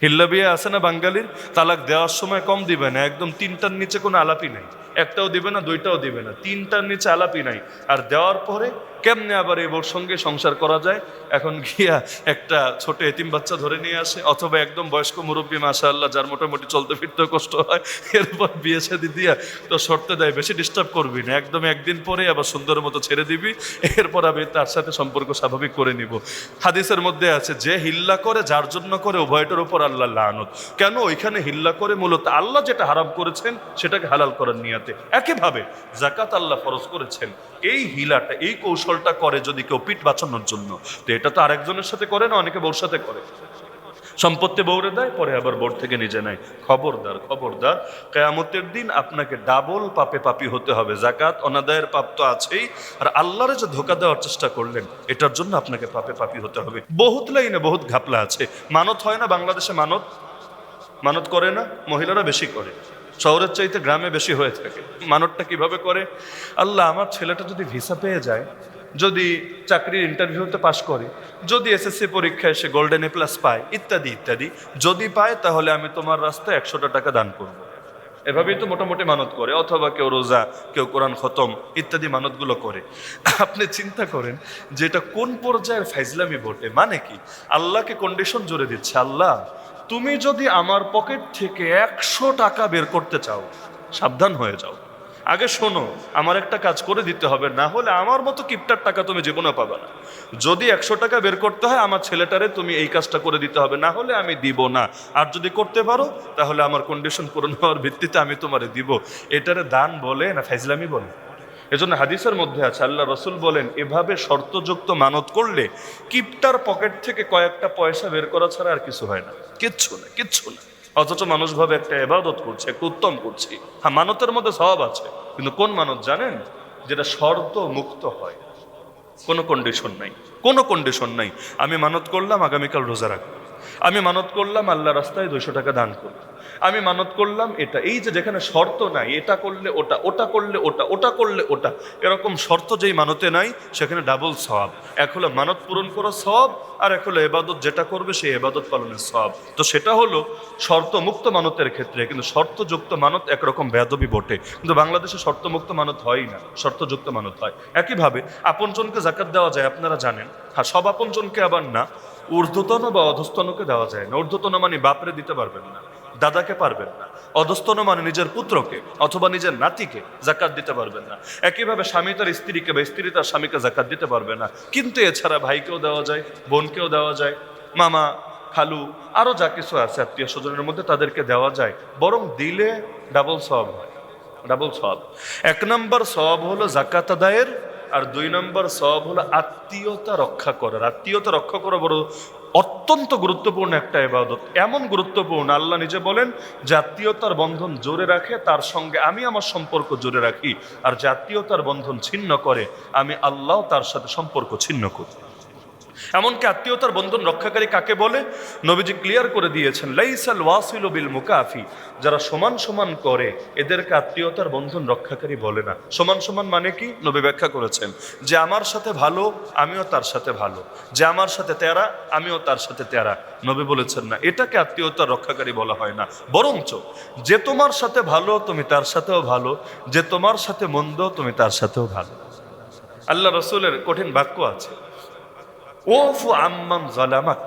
হিল্লা বিয়ে আছে না বাঙালির, তালাক দেওয়ার সময় কম দিবে না, একদম 3টার নিচে কোনো আলাপই নাই, একটাও দিবে না, 2টাও দিবে না, 3টার নিচে আলাপই নাই। আর দেওয়ার পরে কেমনে আবার এই বোর সঙ্গে সংসার করা যায়, এখন গিয়া একটা ছোট এতিম বাচ্চা ধরে নিয়ে আসে, অথবা একদম বয়স্ক মুরব্বী মাশাআল্লাহ যার মোটামুটি চলতে ফিরতে কষ্ট হয়, এরপর বিয়ে শাদী দিয়া তো শর্তে দেয় বেশি ডিস্টার্ব করবি না, একদম একদিন পরে আবার সুন্দর মতো ছেড়ে দিবি, এরপর আমি তার সাথে সম্পর্ক স্বাভাবিক করে নিব। হাদিসের মধ্যে আছে যে হিল্লা করে যার জন্য করে উভয়টার উপর আল্লাহ লানত। কেন? ওইখানে হিল্লা করে মূলত আল্লাহ যেটা হারাম করেছেন সেটাকে হালাল করার নিয়াতে। একইভাবে যাকাত আল্লাহ ফরজ করেছেন, এই হিলাটা এই কৌশলটা করে যদি কেউ পিঠ বাঁচানোর জন্য, তো এটা তো আরেকজনের সাথে করে না, অনেকে বউর সাথে করে, সম্পত্তি বউরে দেয়, পরে আবার বোর্ড থেকে নিজে নেয়। খবরদার খবরদার, কিয়ামতের দিন আপনাকে ডাবল পাপে পাপী হতে হবে। যাকাত অনাদায়ের পাপ তো আছেই, আর আল্লাহরে যে ধোঁকা দেওয়ার চেষ্টা করলেন এটার জন্য আপনাকে পাপে পাপী হতে হবে। বহুত লাইনে বহুত ঘাপলা আছে। মানত হয় না বাংলাদেশে? মানত মানত করে না? মহিলারা বেশি করে, শহরের চাইতে গ্রামে বেশি হয়ে থাকে। মানতটা কিভাবে করে? আল্লাহ, আমার ছেলেটা যদি ভিসা পেয়ে যায়, যদি চাকরির ইন্টারভিউতে পাশ করে, যদি এসএসসি পরীক্ষায় সে গোল্ডেন এ+ পায়, ইত্যাদি ইত্যাদি, যদি পায় তাহলে আমি তোমার রাস্তায় 100টা টাকা দান করব। এভাবেই তো মোটামুটি মানত করে, অথবা কেউ রোজা, কেউ কোরআন খতম ইত্যাদি মানতগুলো করে। আপনি চিন্তা করেন যে এটা কোন পর্যায়ের ফাইজলামি বটে। মানে কি? আল্লাহকে কন্ডিশন জুড়ে দিচ্ছে, আল্লাহ তুমি যদি আমার পকেট থেকে 100 টাকা বের করতে চাও, সাবধান হয়ে যাও, আগে শোনো, আমার একটা কাজ করে দিতে হবে, না হলে আমার মতো কিপটার টাকা তুমি জীবনে পাবে না। যদি 100 টাকা বের করতে হয় আমার ছেলেটারে তুমি এই কাজটা করে দিতে হবে, না হলে আমি দিব না। আর যদি করতে পারো তাহলে আমার কন্ডিশন পূরণ হওয়ার ভিত্তিতে আমি তোমারে দিব। এটারে দান বলে না ফাইজলামি বলে? এজন্য হাদিসের মধ্যে আছে, আল্লাহ রসুল বলেন, এভাবে শর্তযুক্ত মানত করলে কিপটার পকেট থেকে কয়েকটা পয়সা বের করা ছাড়া আর কিছু হয় না, কিচ্ছু না, কিচ্ছু না। অথচ মানুষ ভাবে একটা ইবাদত করছে, একটা উত্তম করছি। হ্যাঁ, মানতের মধ্যে সওয়াব আছে, কিন্তু কোন মানত জানেন? যেটা শর্ত মুক্ত হয়, কোনো কন্ডিশন নাই, কোনো কন্ডিশন নাই। আমি মানত করলাম আগামীকাল রোজা রাখবো, আমি মানত করলাম আল্লাহ রাস্তায় 200 টাকা দান করবো, আমি মানত করলাম এটা, এই যে যেখানে শর্ত নাই, এটা করলে ওটা, ওটা করলে ওটা, ওটা করলে ওটা, এরকম শর্ত যেই মানতে নাই সেখানে ডাবল সওয়াব। এক হলো মানত পূরণ করার সওয়াব, আর এক হলো এবাদত যেটা করবে সেই এবাদত পালনের সওয়াব। তো সেটা হলো শর্ত মুক্ত মানতের ক্ষেত্রে, কিন্তু শর্তযুক্ত মানত একরকম বেয়াদবি বটে। কিন্তু বাংলাদেশে শর্তমুক্ত মানত হয়ই না, শর্তযুক্ত মানত হয়। একইভাবে আপনজনকে যাকাত দেওয়া যায়, আপনারা জানেন। হ্যাঁ, সব আপনজনকে আবার না, ঊর্ধ্বতন বা অধস্তনকে দেওয়া যায় না। ঊর্ধ্বতন মানে বাপরে দিতে পারবেন না, দাদাকে পারবেন না। অধস্তন মানে নিজের পুত্রকে অথবা নিজের নাতিকে যাকাত দিতে পারবেন না। একইভাবে স্বামী তার স্ত্রীকে বা স্ত্রী তার স্বামীকে যাকাত দিতে পারবে না। কিন্তু এছাড়া ভাইকেও দেওয়া যায়, বোনকেও দেওয়া যায়, মামা, খালু, আরো যা কিছু আছে আত্মীয় স্বজনের মধ্যে তাদেরকে দেওয়া যায়। বরং দিলে ডাবল সওয়াব হয়, ডাবল সওয়াব। 1 নম্বর সওয়াব হলো যাকাত আদায়ের, আর 2 নম্বর সওয়াব হলো আত্মীয়তা রক্ষা করার। আত্মীয়তা রক্ষা করা বড় অত্যন্ত গুরুত্বপূর্ণ একটা ইবাদত, এমন গুরুত্বপূর্ণ আল্লাহ নিজে বলেন যে আত্মীয়তার বন্ধন জোরে রাখে তার সঙ্গে আমি আমার সম্পর্ক জোরে রাখি, আর যে আত্মীয়তার বন্ধন ছিন্ন করে আমি আল্লাহ তার সাথে সম্পর্ক ছিন্ন করি। এমনকি আত্মীয়তার বন্ধন রক্ষাকারী কাকে বলে? নবীজি ক্লিয়ার করে দিয়েছেন, লাইসাল ওয়াসিলু বিল মুকাফি, যারা সমান সমান করে এদেরকে আত্মীয়তার বন্ধন রক্ষাকারী বলে না। সমান সমান মানে কি? নবী ব্যাখ্যা করেছেন যে আমার সাথে ভালো আমিও তার সাথে ভালো, যে আমার সাথে তেরা আমিও তার সাথে তেরা। নবী বলেছেন না, এটাকে আত্মীয়তার রক্ষাকারী বলা হয় না, বরঞ্চ যে তোমার সাথে ভালো তুমি তার সাথেও ভালো, যে তোমার সাথে মন্দ তুমি তার সাথেও ভালো। আল্লাহ রসুলের কঠিন বাক্য আছে, ওফু আম্মান জালামাক,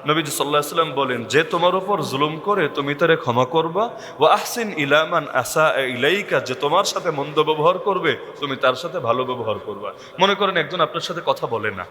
নবীজি সাল্লাল্লাহু আলাইহি ওয়াসাল্লাম বলেন, যে তোমার উপর জুলুম করে তুমি তারে ক্ষমা করবা। ওয়া আহসিন ইলা মান আসা ইলাইকা, যে তোমার সাথে মন্দ ব্যবহার করবে তুমি তার সাথে ভালো ব্যবহার করবা। মনে করেন একজন আপনার সাথে কথা বলে না,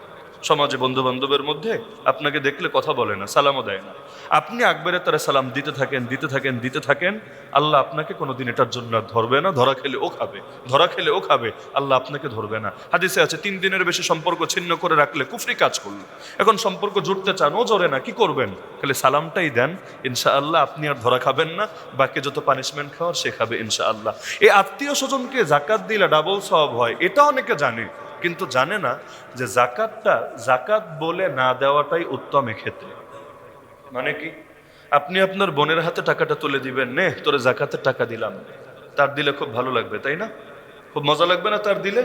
সমাজে বন্ধু বান্ধবের মধ্যে আপনাকে দেখলে কথা বলে না, সালামও দেয় না, আপনি আকবারে তারা সালাম দিতে থাকেন, দিতে থাকেন, দিতে থাকেন, আল্লাহ আপনাকে কোনোদিন এটার জন্য ধরবে না। ধরা খেলে ও খাবে, ধরা খেলে ও খাবে, আল্লাহ আপনাকে ধরবে না। হাদিসে আছে 3 দিনের বেশি সম্পর্ক ছিন্ন করে রাখলে কুফরি কাজ করলো। এখন সম্পর্ক জুড়তে চান, ও জোরে না, কি করবেন? খালি সালামটাই দেন, ইনশাআল্লাহ আপনি আর ধরা খাবেন না, বাকি যত পানিশমেন্ট খাওয়ার সে খাবে ইনশাআল্লাহ। এই আত্মীয় স্বজনকে যাকাত দিলে ডাবল সওয়াব হয়, এটা অনেকে জানে, কিন্তু জানে না যে যাকাতটা যাকাত বলে না দেওয়াটাই উত্তম এক্ষেত্রে। মানে কি? আপনি আপনার বোনের হাতে টাকাটা তুলে দিবেন, নে তোরে যাকাতের টাকা দিলাম, তার দিলে খুব ভালো লাগবে, তাই না? খুব মজা লাগবে না তার দিলে?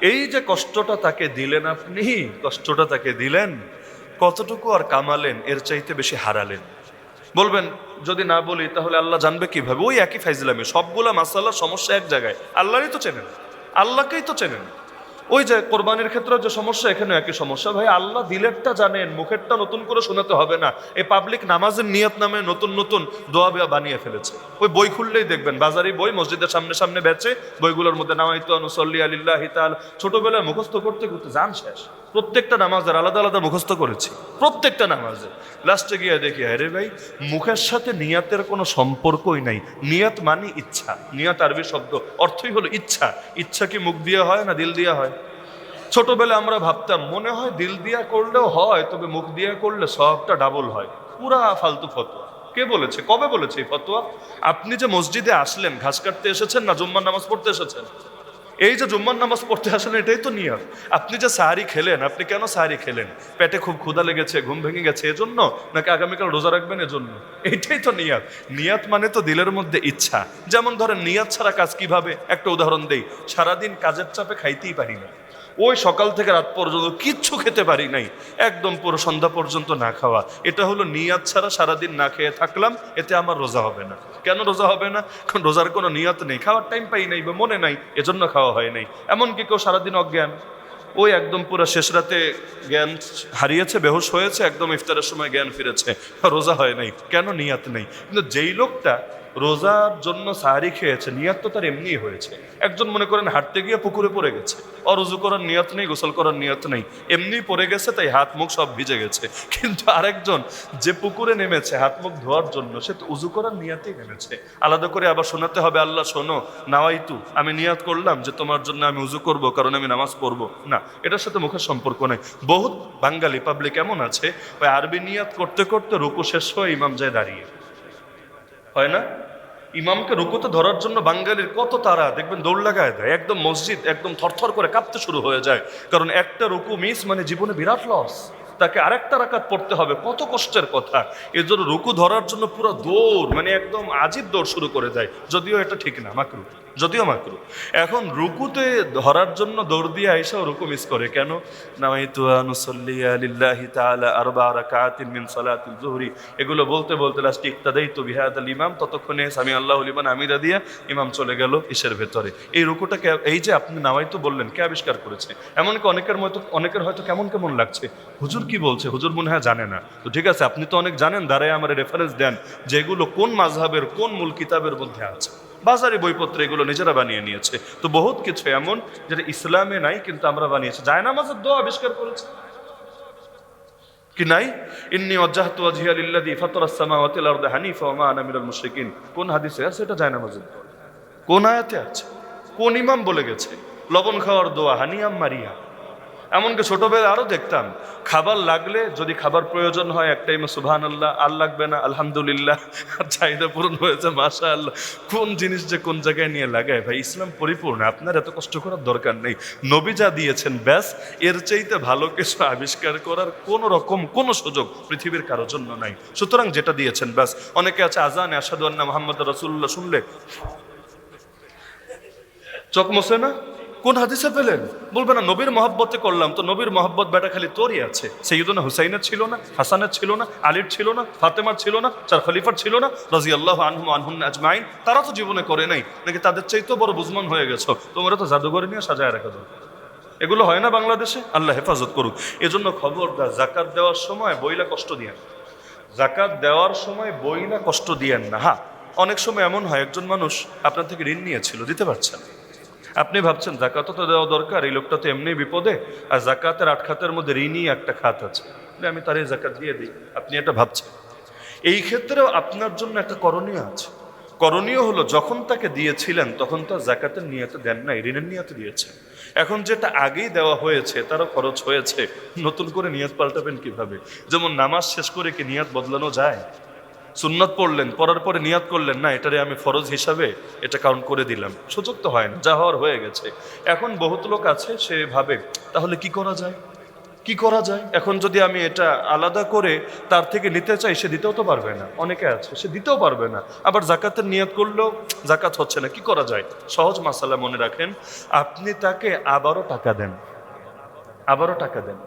এই যে কষ্টটা তাকে দিলেন, আপনি কষ্টটা তাকে দিলেন, কতটুকু আর কামালেন, এর চাইতে বেশি হারালেন। বলবেন যদি না বলি তাহলে আল্লাহ জানবে কিভাবে? ওই একই ফাইজলামি, সবগুলা মাসাল্লাহ সমস্যা এক জায়গায়, আল্লাহরই তো চেনেন, আল্লাহকেই তো চেনেন। ওই যে কোরবানির ক্ষেত্রে যে সমস্যা, এখানে একই সমস্যা। ভাই আল্লাহ দিলেরটা জানেন, মুখেরটা নতুন করে শোনাতে হবে না। এই পাবলিক নামাজের নিয়ত নামে নতুন নতুন দোয়া বিয়া বানিয়ে ফেলেছে। ওই বই খুললেই দেখবেন বাজারি বই মসজিদের সামনে সামনে বেচে, বইগুলোর মধ্যে নামাইতু আনুসল্লি আলিল্লাহি তাআলা, ছোটবেলায় মুখস্থ করতে করতে জান শেষ। প্রত্যেকটা নামাজের আলাদা আলাদা মুখস্থ করেছি, প্রত্যেকটা নামাজে। লাস্টে গিয়ে দেখি আরে ভাই মুখের সাথে নিয়াতের কোনো সম্পর্কই নাই। নিয়াত মানে ইচ্ছা, নিয়াত আরবি শব্দ, অর্থই হলো ইচ্ছা। ইচ্ছা কি মুখ দিয়ে হয় না দিল দিয়ে হয়? ছোটবেলায় আমরা ভাবতাম মনে হয় দিল দিয়া করলেও হয়, তবে মুখ দিয়া করলে সবটা ডাবল হয়। পুরা ফালতু ফতোয়া। কে বলেছে, কবে বলেছে এই ফতোয়া? আপনি যে মসজিদে আসলেন ঘাস কাটতে এসেছেন না জুম্মার নামাজ পড়তে এসেছেন? এই যে জুম্মার নামাজ পড়তে আসেন এটাই তো নিয়ত। আপনি যে সাহারি খেলেন, আপনি কেন সাহারি খেলেন? পেটে খুব ক্ষুধা লেগেছে, ঘুম ভেঙে গেছে এজন্য, নাকি আগামীকাল রোজা রাখবেন এজন্য? এইটাই তো নিয়ত। নিয়ত মানে তো দিলের মধ্যে ইচ্ছা। যেমন ধরেন নিয়ত ছাড়া কাজ কিভাবে, একটা উদাহরণ দেই। সারাদিন কাজের চাপে খাইতেই পারি না, ওই সকাল থেকে রাত পর্যন্ত কিচ্ছু খেতে পারি নাই, একদম পুরো সন্ধ্যা পর্যন্ত না খাওয়া, এটা হলো নিয়াত ছাড়া সারাদিন না খেয়ে থাকলাম, এতে আমার রোজা হবে না। কেন রোজা হবে না? কারণ রোজার কোনো নিয়ত নেই, খাওয়ার টাইম পাই নাই বা মনে নাই, এজন্য খাওয়া হয় নাই। এমনকি কেউ সারাদিন অজ্ঞান, ওই একদম পুরো শেষ রাতে জ্ঞান হারিয়েছে, বেহুশ হয়েছে, একদম ইফতারের সময় জ্ঞান ফিরেছে, রোজা হয় নাই। কেন? নিয়াত নেই। কিন্তু যেই লোকটা রোজার জন্য সাহারি খেয়েছে, নিয়াত তো তার এমনি হয়েছে। একজন মনে করেন হাঁটতে গিয়ে পুকুরে পড়ে গেছে, অরুজু করার নিয়ত নেই, গোসল করার নিয়ত নেই, এমনি পড়ে গেছে, তাই হাত মুখ সব ভিজে গেছে। কিন্তু আরেকজন যে পুকুরে নেমেছে হাত মুখ ধোয়ার জন্য, সে তো উজু করার নিয়তেই নেমেছে। আলাদা করে আবার শোনাতে হবে আল্লাহ শোনো নাওয়াইতু, আমি নিয়াত করলাম যে তোমার জন্য আমি উজু করব, কারণ আমি নামাজ পড়বো না, এটার সাথে মুখের সম্পর্ক নেই। বহুত বাঙালি পাবলিক এমন আছে, ওই আরবি নিয়াত করতে করতে রুকু শেষ হয়ে ইমাম যায় দাঁড়িয়ে, হয় না? ইমামকে রুকুতে ধরার জন্য বাঙালির কত তারা, দেখবেন দৌড় লাগায় দেয়, একদম মসজিদ একদম থরথর করে কাঁপতে শুরু হয়ে যায়। কারণ একটা রুকু মিস মানে জীবনে বিরাট লস, তাকে আরেকটা রাকাত পড়তে হবে, কত কষ্টের কথা। এর জন্য রুকু ধরার জন্য পুরো দৌড়, মানে একদম আজীব দৌড় শুরু করে দেয়, যদিও এটা ঠিক না, মাকরু, যদিও মাকরু। এখন রুকুতে ধরার জন্য দৌড় দিয়ে আইসাও রুকু মিস করে কেন? নাওয়াইতু আনুসল্লি লিল্লাহি তাআলা আরবা রাকাতিন মিন সালাতিল যুহরি, এগুলো বলতে বলতে লাস্ট ইক্তাদাইতু বিহাদাল ইমাম, ততক্ষণে সামি আল্লাহু লিমান হামিদা দিয়া ইমাম চলে গেল ইশের ভেতরে। এই রুকুটাকে, এই যে আপনি নাওয়াইতু বললেন, কে আবিষ্কার করেছে? এমনকি অনেকের হয়তো কেমন কেমন লাগছে, হুজুর কি বলছে, হুজুর মনে হয় জানে না। তো ঠিক আছে, আপনি তো অনেক জানেন, দাঁড়ায় আমার রেফারেন্স দেন যে এগুলো কোন মাযহাবের কোন মূল কিতাবের মধ্যে আছে। বাজারে বইপত্রে এগুলো নিজেরা বানিয়ে নিয়েছে। তো বহুত কিছু এমন যেটা ইসলামে নাই কিন্তু আমরা বানিয়েছি। জায়নামাজের দোয়া আবিষ্কার করেছে কি নাই? ইন্নী ওয়াজ্জাহতু ওয়াজহিয়া লিল্লাযী ফাতারাস সামাওয়াতি ওয়াল আরদা হানিফা ওয়া মা আনা মিনাল মুশরিকিন। কোন হাদিসে আছে এটা জায়নামাজের দোয়া? কোন আয়াতে আছে? কোন ইমাম বলে গেছে? লবণ খাওয়ার দোয়া হানিয়াম মারিয়া। এমনকি ছোটবেলায় আরো দেখতাম, খাবার লাগলে যদি খাবার প্রয়োজন হয় এক টাইমে সুবহানাল্লাহ, আর লাগবে না আলহামদুলিল্লাহ, আর চাহিদা পূরণ হয়েছে মাশাআল্লাহ। কোন জিনিস যে কোন জায়গায় নিয়ে লাগায় ভাই, ইসলাম পরিপূর্ণ, আপনার এত কষ্ট করার দরকার নেই। নবী যা দিয়েছেন ব্যাস, এর চাইতে ভালো কিছু আবিষ্কার করার কোন রকম কোনো সুযোগ পৃথিবীর কারোর জন্য নাই। সুতরাং যেটা দিয়েছেন ব্যাস। অনেকে আছে আজানে আশহাদু আন্না মুহাম্মাদুর রাসূলুল্লাহ শুনলে চোখ মোছে না। কোন হাদিসে পেলেন? বলবে না নবীর মহব্বতে করলাম। তো নবীর মহব্বত বেটা খালি তোরই আছে, সাইয়্যিদুনা হুসাইনের ছিল না, হাসানের ছিল না, আলীর ছিল না, ফাতেমার ছিল না, চার খলিফার ছিল না রাদিয়াল্লাহু আনহুম আনহুন্না আজমাইন? তারা তো জীবনে করে নাই, নাকি তাদের চাইতেও বড় বুঝমান হয়ে গেছো? তোমরা তো জাদুঘরে নিয়ে সাজায় রাখা দরকার। এগুলো হয় না বাংলাদেশে, আল্লাহ হেফাজত করুক। এজন্য খবরদার জাকাত দেওয়ার সময় বইলা কষ্ট দিয়েন, জাকাত দেওয়ার সময় বইলা কষ্ট দিয়েন না। হ্যাঁ, অনেক সময় এমন হয় একজন মানুষ আপনার থেকে ঋণ নিয়েছিল, দিতে পারছেন, আপনি ভাবছেন জাকাতও তো দেওয়া দরকার, এই লোকটা তো এমনি বিপদে, আর জাকাতের 8 খাতের মধ্যে ঋণই একটা খাত আছে, আমি তার এই জাকাত দিয়ে দিই, আপনি এটা ভাবছেন। এই ক্ষেত্রেও আপনার জন্য একটা করণীয় আছে। করণীয় হলো, যখন তাকে দিয়েছিলেন তখন তো জাকাতের নিয়তে দেন নাই, ঋণের নিয়তে দিয়েছেন। এখন যেটা আগেই দেওয়া হয়েছে তারও খরচ হয়েছে, নতুন করে নিয়ত পাল্টাবেন কিভাবে? যেমন নামাজ শেষ করে কি নিয়ত বদলানো যায়? সুন্নত পড়লেন, পড়ার পরে নিয়াত করলেন না এটারে আমি ফরজ হিসাবে এটা কাউন্ট করে দিলাম, সুযোগ তো হয় না, যা হওয়ার হয়ে গেছে। এখন বহুত লোক আছে সে ভাবে তাহলে কি করা যায়, কি করা যায়? এখন যদি আমি এটা আলাদা করে তার থেকে নিতে চাই, সে দিতেও তো পারবে না। অনেকে আছে সে দিতেও পারবে না, আবার জাকাতের নিয়ত করলেও জাকাত হচ্ছে না, কি করা যায়? সহজ মাসালা মনে রাখেন, আপনি তাকে আবারও টাকা দেন, আবারও টাকা দেন।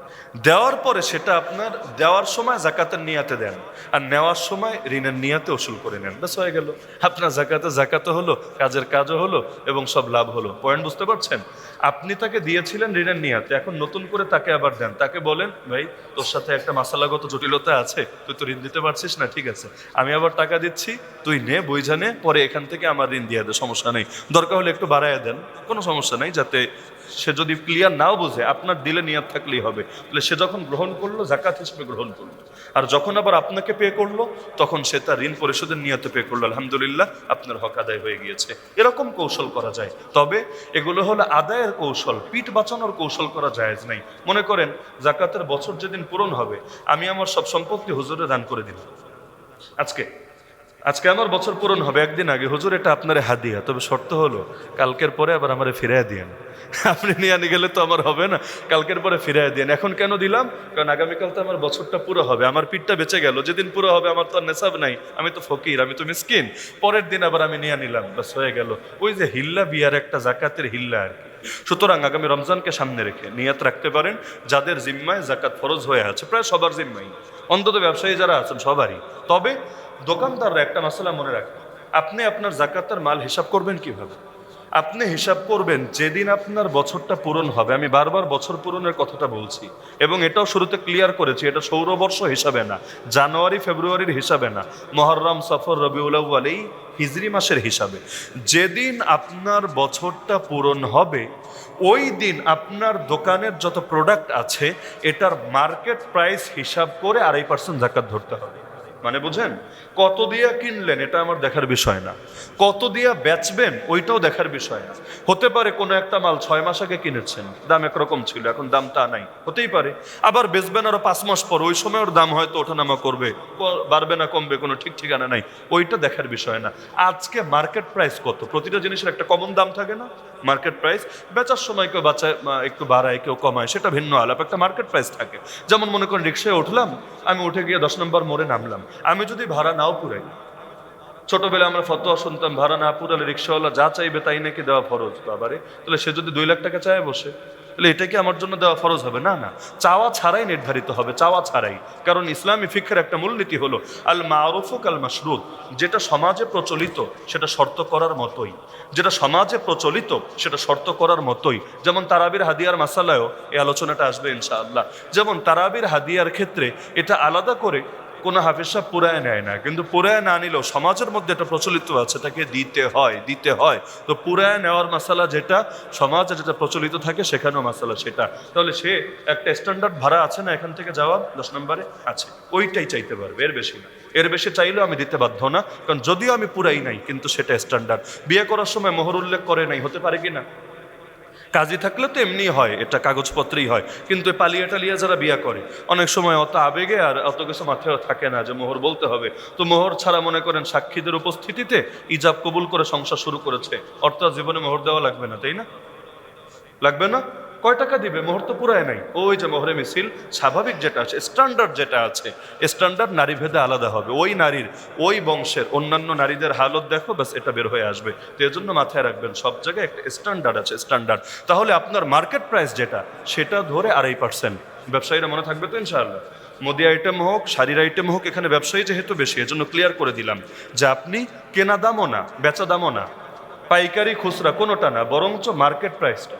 দেওয়ার পরে সেটা আপনার দেওয়ার সময় জাকাতের নিয়াতে দেন, আর নেওয়ার সময় ঋণের নিয়াতে ওসুল করে নেন, ব্যাস হয়ে গেল। আপনার জাকাতও হলো, কাজের কাজও হলো, এবং সব লাভ হলো। পয়েন্ট বুঝতে পারছেন? আপনি তাকে দিয়েছিলেন ঋণের নিয়াতে, এখন নতুন করে তাকে আবার দেন। তাকে বলেন, ভাই তোর সাথে একটা মাসালাগত জটিলতা আছে, তুই তো ঋণ দিতে পারছিস না, ঠিক আছে আমি আবার টাকা দিচ্ছি, তুই নে, বইঝা নে, পরে এখান থেকে আমার ঋণ দিয়ে দে, সমস্যা নেই। দরকার হলে একটু বাড়াইয়া দেন, কোনো সমস্যা নেই, যাতে সে যদি ক্লিয়ার নাও বোঝে, আপনার দিলে নিয়াত থাকলেই হবে। তাহলে সে যখন গ্রহণ করলো জাকাত হিসেবে গ্রহণ করলো, আর যখন আবার আপনাকে পে করলো তখন সে তার ঋণ পরিশোধের নিয়তে পে করলো, আলহামদুলিল্লাহ আপনার হক আদায় হয়ে গিয়েছে। এরকম কৌশল করা যায়, তবে এগুলো হলো আদায়ের কৌশল, পিঠ বাঁচানোর কৌশল করা জায়েজ নাই। মনে করেন জাকাতের বছর যেদিন পূরণ হবে, আমি আমার সব সম্পত্তি হুজুরে দান করে দিলাম। আজকে আমার বছর পূরণ হবে, একদিন আগে, হুজুর এটা আপনার হাদিয়া, তবে শর্ত হলো কালকের পরে আবার আমারে ফিরাইয়া দিয়েন। আপনি নিয়ে আনি গেলে তো আমার হবে না, কালকের পরে ফিরাইয়া দিয়েন। এখন কেন দিলাম? কারণ আগামীকাল তো আমার বছরটা পুরো হবে, আমার পিঠটা বেঁচে গেল। যেদিন পুরো হবে আমার তো আর নেশাব নাই, আমি তো ফকির, আমি তো মিসকিন। পরের দিন আবার আমি নিয়ে নিলাম, বাস হয়ে গেল। ওই যে হিল্লা বিয়ার একটা জাকাতের হিল্লা আর কি। সুতরাং আগামী রমজানকে সামনে রেখে নিয়াত রাখতে পারেন, যাদের জিম্মায় জাকাত ফরজ হয়ে আছে, প্রায় সবার জিম্মাই, অন্তত ব্যবসায়ী যারা আছেন সবারই। তবে দোকানদাররা একটা মাসালা মনে রাখেন, আপনি আপনার জাকাতের মাল হিসাব করবেন কিভাবে? আপনি হিসাব করবেন যেদিন আপনার বছরটা পূরণ হবে। আমি বারবার বছর পূরণের কথাটা বলছি, এবং এটাও শুরুতে ক্লিয়ার করেছি, এটা সৌরবর্ষ হিসাবে না, জানুয়ারি ফেব্রুয়ারির হিসাবে না, মুহররম সফর রবিউল আউয়াল এই হিজরি মাসের হিসাবে। যেদিন আপনার বছরটা পূরণ হবে ওই দিন আপনার দোকানের যত প্রোডাক্ট আছে এটার মার্কেট প্রাইস হিসাব করে 2.5% জাকাত ধরতে হবে। মানে বুঝেন, কত দিয়া কিনলেন এটা আমার দেখার বিষয় না, কত দিয়া বেচবেন ওইটাও দেখার বিষয় না। হতে পারে কোনো একটা মাল 6 মাস আগে কিনেছেন, দাম একরকম ছিল, এখন দাম তা নাই, হতেই পারে। আবার বেচবেন আরো 5 মাস পর, ওই সময় ওর দাম হয়তো ওঠানামা করবে, বাড়বে না কমবে, কোনো ঠিক ঠিকানা নাই, ওইটা দেখার বিষয় না। আজকে মার্কেট প্রাইস কত, প্রতিটা জিনিসের একটা কমন দাম থাকে না? মার্কেট প্রাইস বেচার সময় কেউ বাঁচায়, একটু বাড়ায়, কেউ কমায়, সেটা ভিন্ন আলাপ, একটা মার্কেট প্রাইস থাকে। যেমন মনে করেন রিক্সায় উঠলাম, আমি উঠে গিয়ে 10 নম্বর মোড়ে নামলাম, আমি যদি ভাড়া নাও পুরাই, ছোটবেলায় আমরা ফতোয়া শুনতাম ভাড়া না পুরালে রিক্সাওয়ালা যা চাইবে তাই নাকি দেওয়া ফরজ। বাবারে, তাহলে সে যদি 2 লাখ টাকা চায় বসে, তাহলে এটা কি আমার জন্য দেওয়া ফরজ হবে? না না, চাওয়া ছাড়াই নির্ধারিত হবে, চাওয়া ছাড়াই। কারণ ইসলামী ফিকহের একটা মূলনীতি হলো আল মারুফু কাল মাশরুত, যেটা সমাজে প্রচলিত সেটা শর্ত করার মতোই, যেটা সমাজে প্রচলিত সেটা শর্ত করার মতোই। যেমন তারাবির হাদিয়ার মাসালায়ও এই আলোচনাটা আসবে ইনশাআল্লাহ। যেমন তারাবির হাদিয়ার ক্ষেত্রে এটা আলাদা করে কোনো হাফেজ সাহেব পুরায় নেয় না, কিন্তু পুরায় না নিলেও সমাজের মধ্যে এটা প্রচলিত আছে, তাকে দিতে হয়। তো পুরায় নেওয়ার মাসালা যেটা সমাজে যেটা প্রচলিত থাকে সেখানেও মাসালা সেটা। তাহলে সে একটা স্ট্যান্ডার্ড ভাড়া আছে না এখান থেকে যাওয়া 10 নম্বরে আছে, ওইটাই চাইতে পারবে, এর বেশি না। এর বেশি চাইলেও আমি দিতে বাধ্য না, কারণ যদিও আমি পুরাই নাই কিন্তু সেটা স্ট্যান্ডার্ড। বিয়ে করার সময় মোহর উল্লেখ করে নাই, হতে পারে কি না? কাজী থাকলে তো এমনি হয়, এটা কাগজপত্রেই হয়, কিন্তু পালিয়া টালিয়া যারা বিয়া করে অনেক সময় অত আবেগে আর অত কিছু মাথায় থাকে না যে মোহর বলতে হবে। তো মোহর ছাড়া মনে করেন সাক্ষীদের উপস্থিতিতে ইজাব কবুল করে সংসার শুরু করেছে, অর্থাৎ জীবনে মোহর দেওয়া লাগবে না, তাই না? লাগবে না? কয় টাকা দিবে? মোহর তো পুরায় নাই। ওই যে মোহরে মিছিল স্বাভাবিক যেটা আছে, স্ট্যান্ডার্ড যেটা আছে, স্ট্যান্ডার্ড নারী ভেদে আলাদা হবে। ওই নারীর, ওই বংশের অন্যান্য নারীদের হালত দেখো, ব্যাস এটা বের হয়ে আসবে। তো এর জন্য মাথায় রাখবেন সব জায়গায় একটা স্ট্যান্ডার্ড আছে, স্ট্যান্ডার্ড। তাহলে আপনার মার্কেট প্রাইস যেটা সেটা ধরে 2.5%। ব্যবসায়ীরা মনে থাকবে তো ইনশাআল্লাহ? মুদি আইটেম হোক, শাড়ির আইটেম হোক, এখানে ব্যবসায়ী যেহেতু বেশি এজন্য ক্লিয়ার করে দিলাম যে আপনি কেনা দামও না, বেচা দামও না, পাইকারি খুচরা কোনোটা না, বরঞ্চ মার্কেট প্রাইসটা